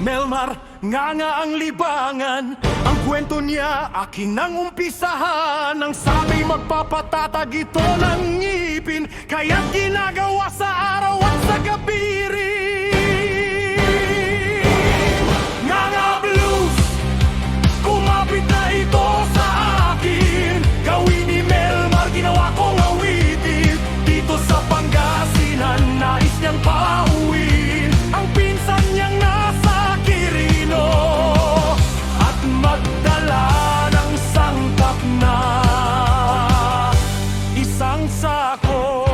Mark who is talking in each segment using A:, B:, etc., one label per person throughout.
A: Melmar, nga ang libangan. Ang kwento niya, aking nang umpisahan. Ang sabi magpapatatag ito ng ngipin, kaya't ginagawa sa araw at sa gabi rin. Nga blues, kumapit na ito sa akin. Gawin ni Melmar, ginawa kong awitin. Dito sa Pangasinan, nais niyang pauwiin ang pinsan niyang nasa Quirino at magdala ng sangkap na isang sako.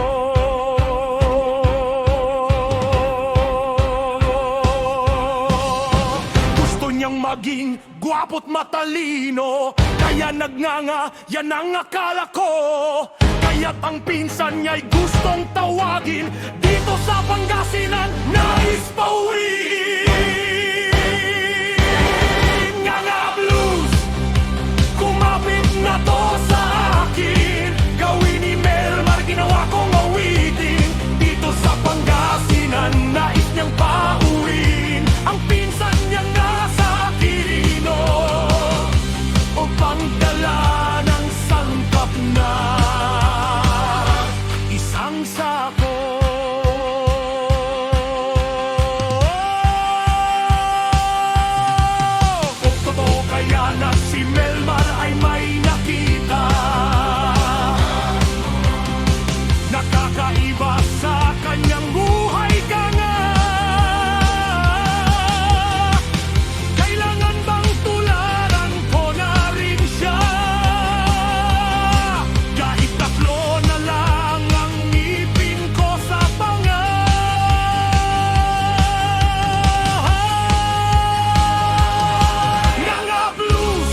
A: Gusto niyang maging gwapo't matalino, kaya nagnanga, yan ang akala ko. Kaya't ang pinsan niya'y gustong tawagin. Dito sa Pangasinan, nais pauwiin. Nga blues, kumapit na to sa akin. Gawin ni Melmar, ginawa kong awitin. Dito sa Pangasinan, nais niyang pauwiin ang pinsan niyang nasa Quirino upang dala ng sangkap na isang sako. Kung totoo kaya na si Melmar ay may nakita, nakakaiba sa kanyang buhay ka nga. Kailangan bang tularan ko na rin siya? Kahit tatlo na lang ang ngipin ko sa panga. Nga blues,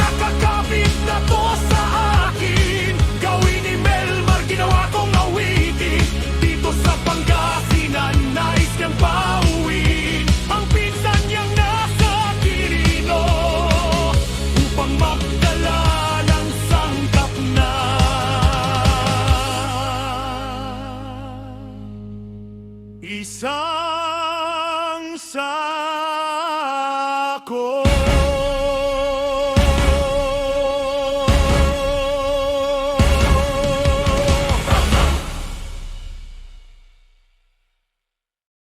A: nakakapit na to sa akin. Gawin ni Melmar, ginawa kong awitin. Dito sa Pangasinan, nais niyang pauwiin ang pinsan niyang nasa Quirino upang magdala ng sangkap na isang sako.